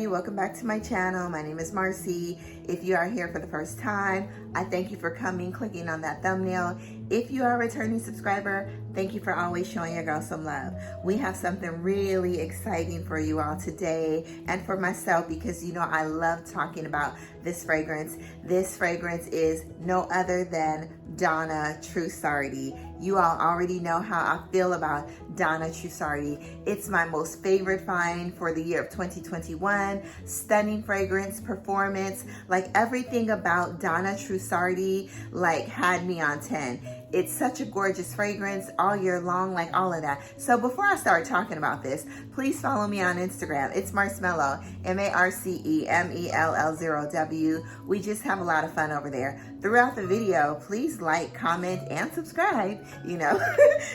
everybody, welcome back to my channel. My name is Marcy. If you are here for the first time, I thank you for coming, clicking on that thumbnail. If you are a returning subscriber, thank you for always showing your girl some love. We have something really exciting for you all today and for myself, because you know I love talking about this fragrance. This fragrance is no other than Donna Trussardi. You all already know how I feel about Donna Trussardi. It's my most favorite find for the year of 2021. Stunning fragrance, performance, like everything about Donna Trussardi like had me on 10. It's such a gorgeous fragrance all year long, like all of that. So before I start talking about this, please follow me on Instagram. It's Marcemelo, MARCEMELL0W. We just have a lot of fun over there. Throughout the video, please like, comment, and subscribe. You know,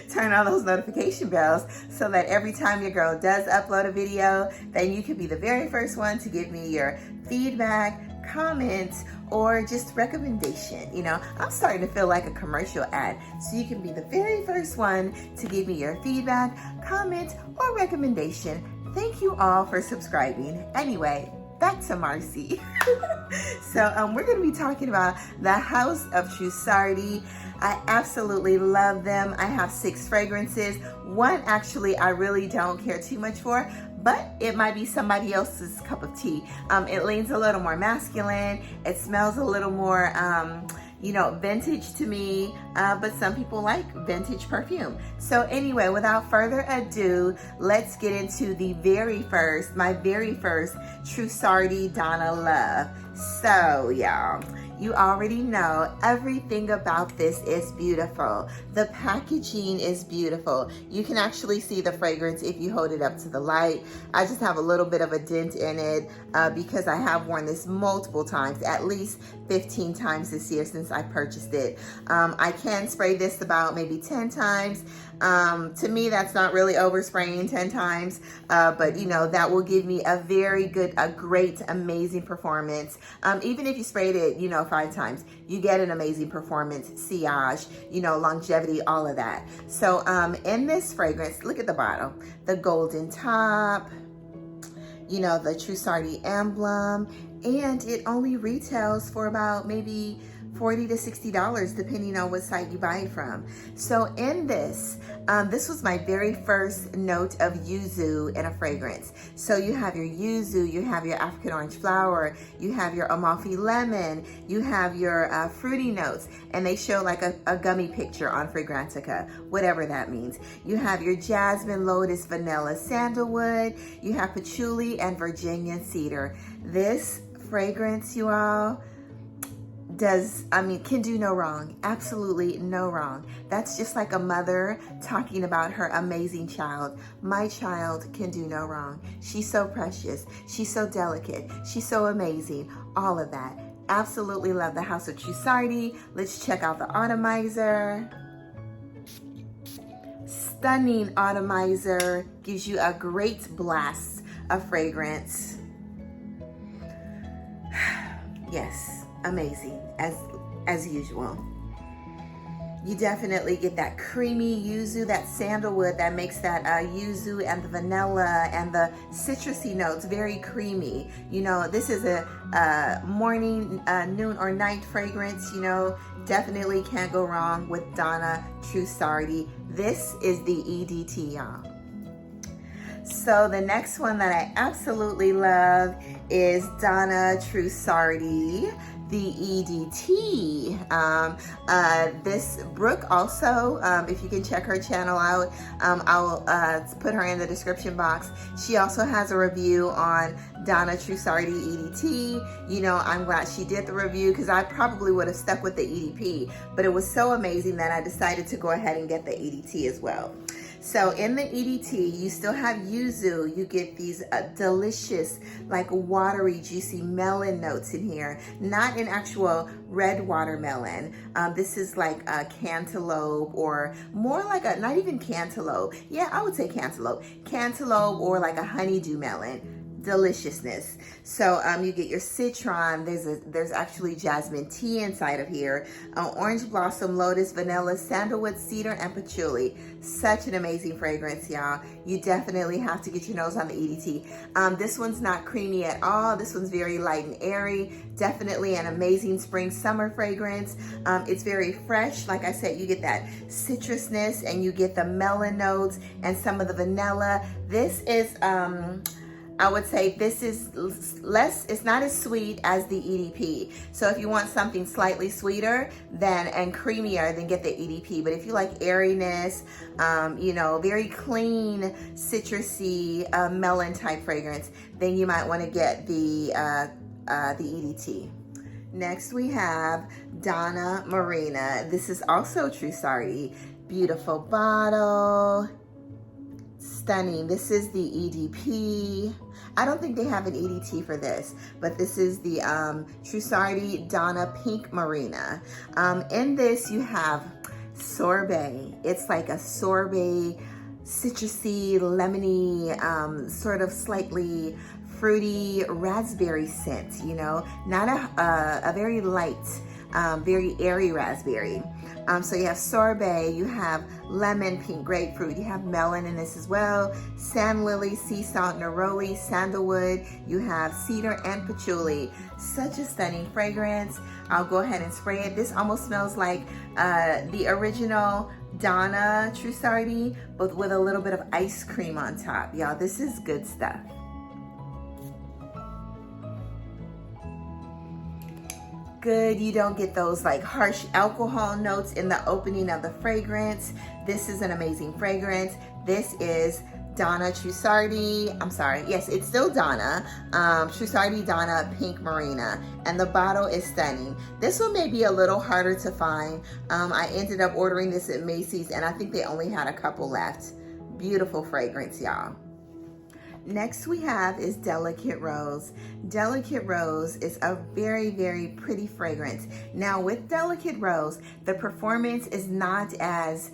turn on those notification bells so that every time your girl does upload a video, then you can be the very first one to give me your feedback, comments, or just recommendation. You know, I'm starting to feel like a commercial ad, so you can be the very first one to give me your feedback, comment, or recommendation. Thank you all for subscribing. Anyway, back to Marcy. So we're going to be talking about the House of Trussardi. I absolutely love them. I have 6 fragrances. One actually I really don't care too much for, but it might be somebody else's cup of tea. It leans a little more masculine. It smells a little more, you know, vintage to me, but some people like vintage perfume. So anyway, without further ado, let's get into my very first Trussardi Donna love. So y'all, you already know everything about this is beautiful. The packaging is beautiful. You can actually see the fragrance if you hold it up to the light. I just have a little bit of a dent in it because I have worn this multiple times, at least 15 times this year since I purchased it. I can spray this about maybe 10 times. To me, that's not really overspraying 10 times, but you know, that will give me a very good, a great, amazing performance. Even if you sprayed it, you know, 5 times, you get an amazing performance, sillage, you know, longevity, all of that. So in this fragrance, look at the bottle, the golden top, you know, the Trussardi emblem, and it only retails for about maybe $40 to $60 depending on what site you buy it from. So in this, this was my very first note of yuzu in a fragrance. So you have your yuzu, you have your African orange flower, you have your Amalfi lemon, you have your fruity notes, and they show like a gummy picture on Fragrantica, whatever that means. You have your Jasmine, Lotus, Vanilla, Sandalwood, you have Patchouli and Virginia Cedar. This fragrance, you all, can do no wrong. Absolutely no wrong. That's just like a mother talking about her amazing child. My child can do no wrong. She's so precious. She's so delicate. She's so amazing. All of that. Absolutely love the House of Trussardi. Let's check out the atomizer. Stunning atomizer. Gives you a great blast of fragrance. Yes. Amazing, as usual. You definitely get that creamy yuzu, that sandalwood that makes that yuzu and the vanilla and the citrusy notes very creamy. You know, this is a morning, noon, or night fragrance. You know, definitely can't go wrong with Donna Trussardi. This is the EDT, y'all. So the next one that I absolutely love is Donna Trussardi, the EDT. This Brooke also, if you can check her channel out, I'll put her in the description box. She also has a review on Donna Trussardi EDT. You know, I'm glad she did the review because I probably would have stuck with the EDP, but it was so amazing that I decided to go ahead and get the EDT as well. So in the EDT, you still have yuzu. You get these delicious, like watery, juicy melon notes in here. Not an actual red watermelon. This is like a cantaloupe, or more like a, not even cantaloupe. Yeah, I would say cantaloupe. Cantaloupe, or like a honeydew melon. deliciousness. So you get your citron. There's actually Jasmine Tea inside of here. Orange Blossom, Lotus, Vanilla, Sandalwood, Cedar, and Patchouli. Such an amazing fragrance, y'all. You definitely have to get your nose on the EDT. This one's not creamy at all. This one's very light and airy. Definitely an amazing spring summer fragrance. It's very fresh. Like I said, you get that citrusness and you get the melon notes and some of the vanilla. This is I would say this is less, it's not as sweet as the EDP. So if you want something slightly sweeter and creamier, then get the EDP. But if you like airiness, you know, very clean, citrusy, melon type fragrance, then you might want to get the EDT. Next we have Donna Marina. This is also Trussardi. Beautiful bottle. Stunning. This is the EDP. I don't think they have an EDT for this, but this is the Trussardi Donna Pink Marina. In this you have sorbet. It's like a sorbet, citrusy, lemony, sort of slightly fruity raspberry scent, you know, not a very light, very airy raspberry. So you have sorbet, you have lemon, pink grapefruit, you have melon in this as well, sand lily, sea salt, neroli, sandalwood, you have cedar and patchouli. Such a stunning fragrance. I'll go ahead and spray it. This almost smells like the original Donna Trussardi, but with a little bit of ice cream on top. Y'all, this is good stuff. Good. You don't get those like harsh alcohol notes in the opening of the fragrance. This is an amazing fragrance. This is Donna Trussardi. I'm sorry. Yes, it's still Donna. Trussardi Donna Pink Marina. And the bottle is stunning. This one may be a little harder to find. I ended up ordering this at Macy's and I think they only had a couple left. Beautiful fragrance, y'all. Next we have is Delicate Rose. Delicate Rose is a very, very pretty fragrance. Now with Delicate Rose, the performance is not as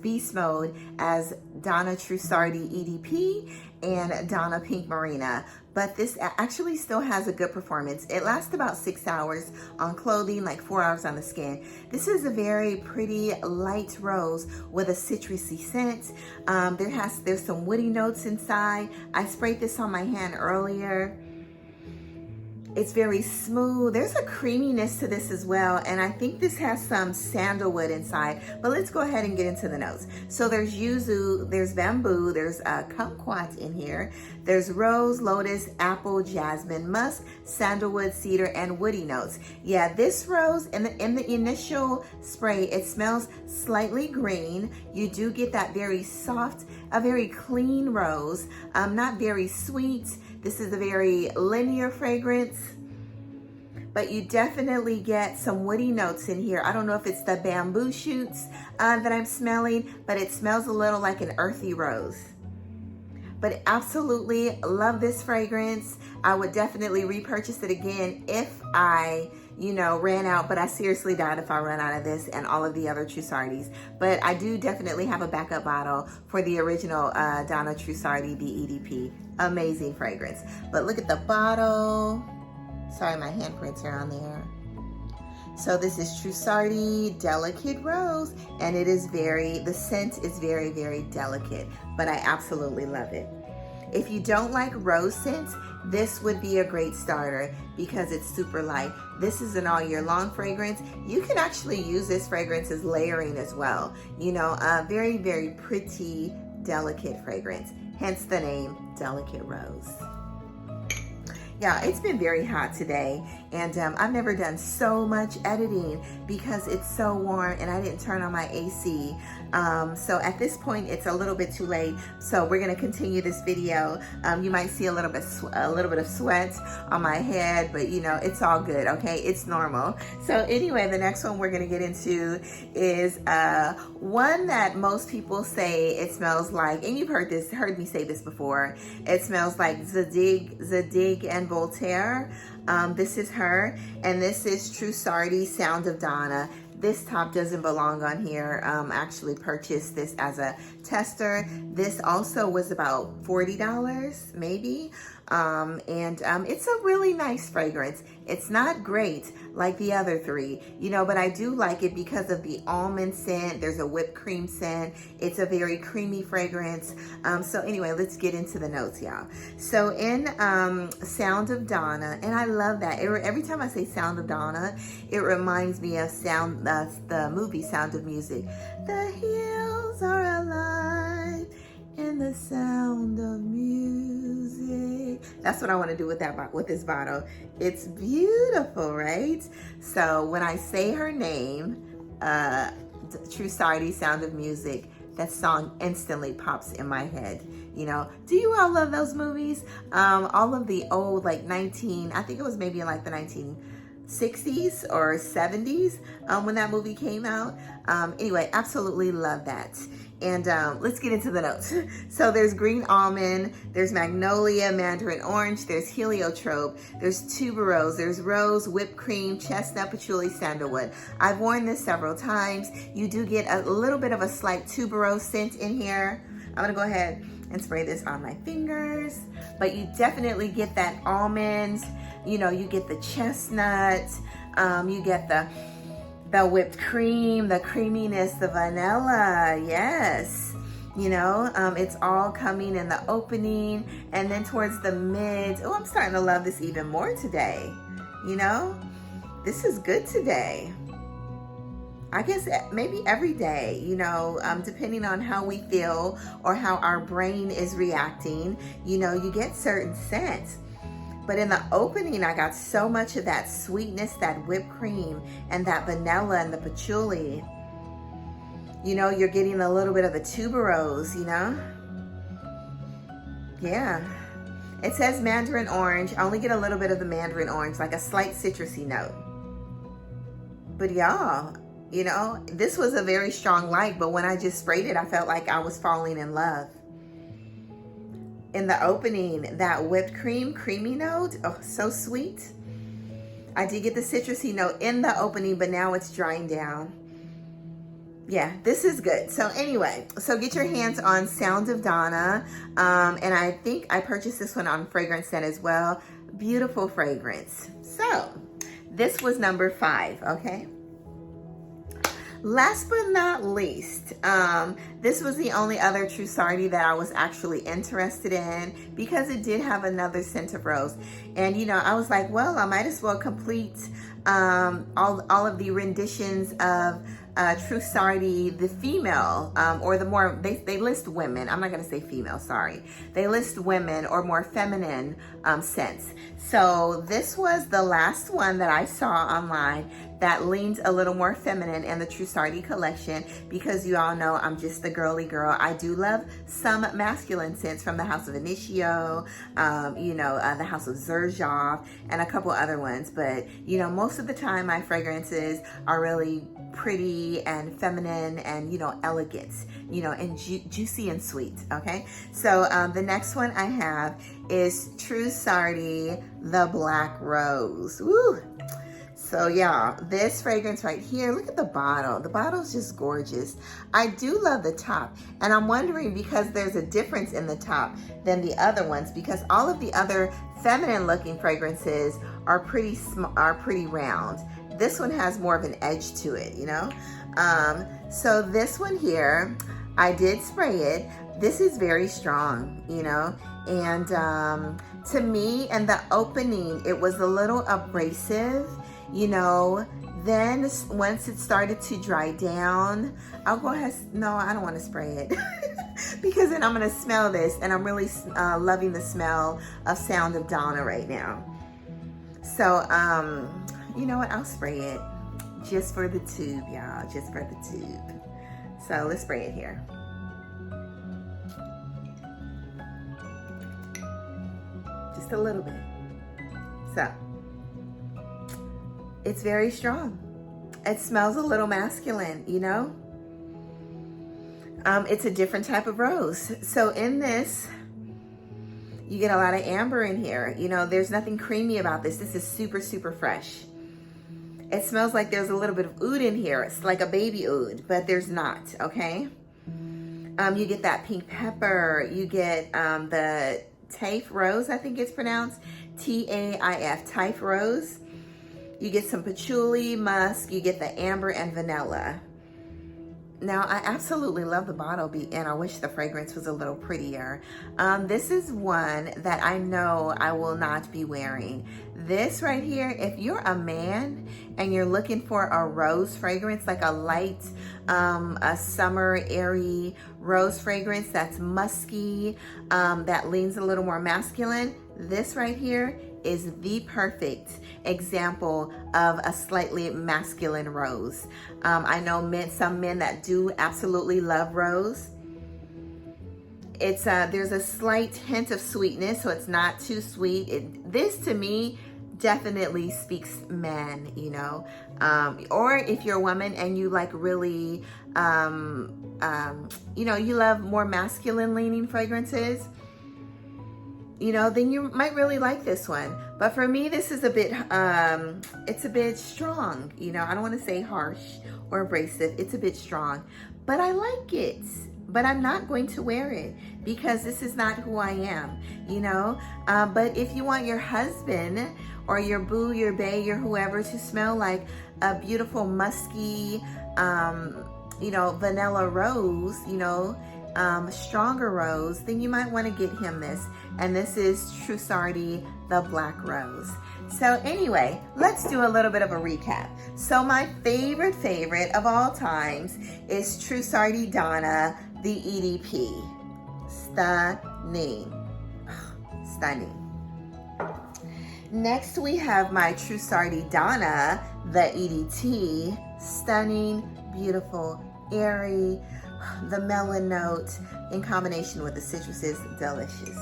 beast mode as Donna Trussardi EDP and Donna Pink Marina, but this actually still has a good performance. It lasts about 6 hours on clothing, like 4 hours on the skin. This is a very pretty light rose with a citrusy scent. There's some woody notes inside. I sprayed this on my hand earlier. It's very smooth. There's a creaminess to this as well, and I think this has some sandalwood inside, but let's go ahead and get into the notes. So there's yuzu, there's bamboo, there's kumquat in here, there's rose, lotus, apple, jasmine, musk, sandalwood, cedar, and woody notes. Yeah, this rose, in the initial spray, it smells slightly green. You do get that very soft, a very clean rose, not very sweet. This is a very linear fragrance, but you definitely get some woody notes in here. I don't know if it's the bamboo shoots that I'm smelling, but it smells a little like an earthy rose. But absolutely love this fragrance. I would definitely repurchase it again if I, you know, ran out, but I seriously doubt if I run out of this and all of the other Trussardis. But I do definitely have a backup bottle for the original Donna Trussardi, the EDP. Amazing fragrance. But look at the bottle. Sorry, my handprints are on there. So this is Trussardi Delicate Rose, and it is the scent is very, very delicate, but I absolutely love it. If you don't like rose scents, this would be a great starter because it's super light. This is an all year long fragrance. You can actually use this fragrance as layering as well. You know, a very, very pretty, delicate fragrance. Hence the name Delicate Rose. Yeah, it's been very hot today, and I've never done so much editing because it's so warm and I didn't turn on my AC. So at this point, it's a little bit too late. So we're gonna continue this video. You might see a little bit of sweat on my head, but you know, it's all good, okay? It's normal. So anyway, the next one we're gonna get into is one that most people say it smells like, and you've heard me say this before. It smells like Zadig and Voltaire. This is her, and this is Trussardi Sound of Donna. This top doesn't belong on here. I actually purchased this as a tester. This also was about $40 maybe. It's a really nice fragrance. It's not great like the other three, you know, but I do like it because of the almond scent. There's a whipped cream scent. It's a very creamy fragrance. So anyway, let's get into the notes, y'all. So in Sound of Donna, and I love that. Every time I say Sound of Donna, it reminds me of the movie Sound of Music. The hills are alive in the sound of music. That's what I want to do with this bottle. It's beautiful, right? So when I say her name, Trussardi, Sound of Music, that song instantly pops in my head. You know, do you all love those movies? All of the old, like I think it was maybe in like the 1960s or 70s when that movie came out. Anyway, absolutely love that. And let's get into the notes. So there's green almond, there's magnolia, mandarin orange, there's heliotrope, there's tuberose, there's rose, whipped cream, chestnut, patchouli, sandalwood. I've worn this several times. You do get a little bit of a slight tuberose scent in here. I'm gonna go ahead and spray this on my fingers, but you definitely get that almond, you know, you get the chestnut, you get the whipped cream, the creaminess, the vanilla, yes. You know, it's all coming in the opening and then towards the mid. Oh, I'm starting to love this even more today. You know, this is good today. I guess maybe every day, you know, depending on how we feel or how our brain is reacting, you know, you get certain scents. But in the opening, I got so much of that sweetness, that whipped cream, and that vanilla and the patchouli. You know, you're getting a little bit of the tuberose, you know? Yeah. It says mandarin orange. I only get a little bit of the mandarin orange, like a slight citrusy note. But y'all, you know, this was a very strong light, but when I just sprayed it, I felt like I was falling in love. In the opening, that whipped cream, creamy note, oh, so sweet. I did get the citrusy note in the opening, but now it's drying down. Yeah, this is good. So anyway, so get your hands on Sound of Donna. And I think I purchased this one on Fragrance Scent as well. Beautiful fragrance. So this was number 5, okay? Last but not least, this was the only other Trussardi that I was actually interested in because it did have another scent of rose. And, you know, I was like, well, I might as well complete all of the renditions of Trussardi, the female, or the more, they list women. I'm not going to say female, sorry. They list women or more feminine scents. So this was the last one that I saw online that leans a little more feminine in the Trussardi collection because you all know I'm just a girly girl. I do love some masculine scents from the House of Initio, you know, the House of Xerjoff, and a couple other ones. But, you know, most of the time my fragrances are really pretty and feminine and, you know, elegant, you know, and juicy and sweet, okay? So the next one I have is Trussardi the Black Rose. Woo! So y'all, this fragrance right here, look at the bottle. The bottle's just gorgeous. I do love the top, and I'm wondering because there's a difference in the top than the other ones, because all of the other feminine looking fragrances are pretty round. This one has more of an edge to it, you know? So this one here, I did spray it. This is very strong, you know? And to me, in the opening, it was a little abrasive, you know. Then once it started to dry down, I'll go ahead, no, I don't want to spray it because then I'm going to smell this, and I'm really loving the smell of Sound of Donna right now. So, you know what, I'll spray it just for the tube, y'all, just for the tube. So let's spray it here. Just a little bit. So, it's very strong. It smells a little masculine, you know? It's a different type of rose. So in this, you get a lot of amber in here. You know, there's nothing creamy about this. This is super, super fresh. It smells like there's a little bit of oud in here. It's like a baby oud, but there's not, okay? You get that pink pepper. You get the Taif Rose, I think it's pronounced. T-A-I-F, Taif Rose. You get some patchouli, musk. You get the amber and vanilla. Now, I absolutely love the bottle, and I wish the fragrance was a little prettier. This is one that I know I will not be wearing. This right here, if you're a man and you're looking for a rose fragrance, like a light, a summer airy rose fragrance that's musky, that leans a little more masculine, this right here is the perfect example of a slightly masculine rose. I know some men that do absolutely love rose. It's there's a slight hint of sweetness, so it's not too sweet. This to me definitely speaks man, you know. Or if you're a woman and you like really, you know, you love more masculine leaning fragrances, you know, then you might really like this one. But for me, this is a bit, it's a bit strong. You know, I don't want to say harsh or abrasive. It's a bit strong, but I like it. But I'm not going to wear it because this is not who I am, you know. But if you want your husband or your boo, your bae, your whoever to smell like a beautiful musky, you know, vanilla rose, you know, stronger rose, then you might want to get him this. And this is Trussardi the Black Rose. So anyway, let's do a little bit of a recap. So my favorite of all times is Trussardi Donna the EDP. Stunning. Stunning. Next we have my Trussardi Donna the EDT. Stunning, beautiful, airy. The melon note in combination with the citrus is delicious.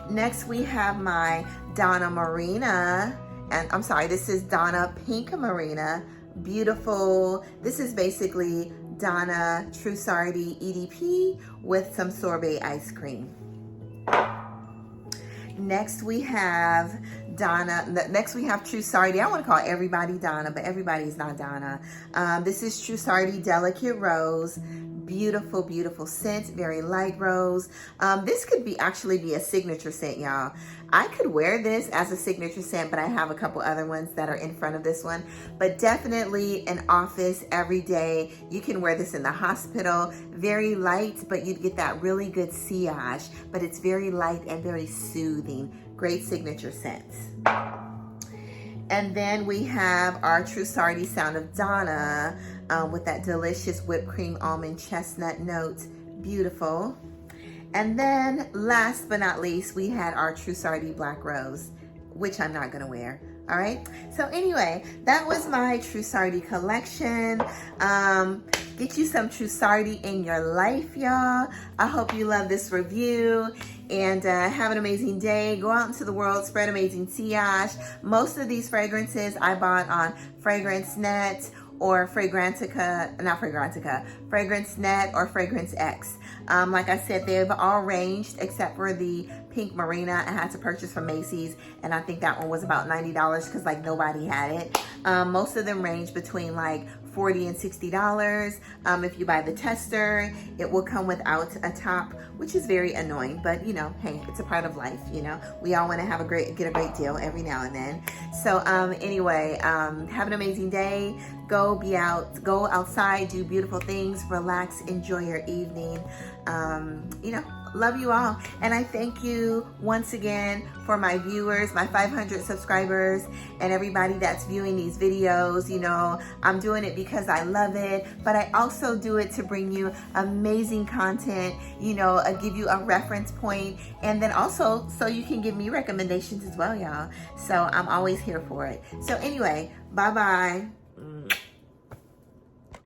Next we have my Donna Marina, and I'm sorry, this is Donna Pink Marina. Beautiful. This is basically Donna Trussardi EDP with some sorbet ice cream. Next we have Trussardi. I want to call everybody Donna, but everybody's not Donna. This is Trussardi Delicate Rose. Beautiful, beautiful scent, very light rose. This could actually be a signature scent, y'all. I could wear this as a signature scent, but I have a couple other ones that are in front of this one. But definitely an office every day. You can wear this in the hospital. Very light, but you'd get that really good sillage. But it's very light and very soothing. Great signature scents. And then we have our Trussardi Sound of Donna with that delicious whipped cream almond chestnut note. Beautiful. And then last but not least, we had our Trussardi Black Rose, which I'm not going to wear. All right. So anyway, that was my Trussardi collection. Get you some Trussardi in your life, y'all. I hope you love this review. And have an amazing day. Go out into the world, spread amazing sillage. Most of these fragrances I bought on FragranceNet or FragranceNet or Fragrance X. Like I said, they've all ranged except for the Pink Marina I had to purchase from Macy's, and I think that one was about $90 because like nobody had it. Most of them range between like $40 and $60. If you buy the tester, it will come without a top, which is very annoying, but you know, hey, it's a part of life, you know. We all want to have get a great deal every now and then. So anyway, have an amazing day. Go outside, do beautiful things, relax, enjoy your evening. You know, love you all. And I thank you once again for my viewers, my 500 subscribers, and everybody that's viewing these videos. You know, I'm doing it because I love it, but I also do it to bring you amazing content, you know, give you a reference point, and then also so you can give me recommendations as well, y'all. So I'm always here for it. So anyway, bye-bye.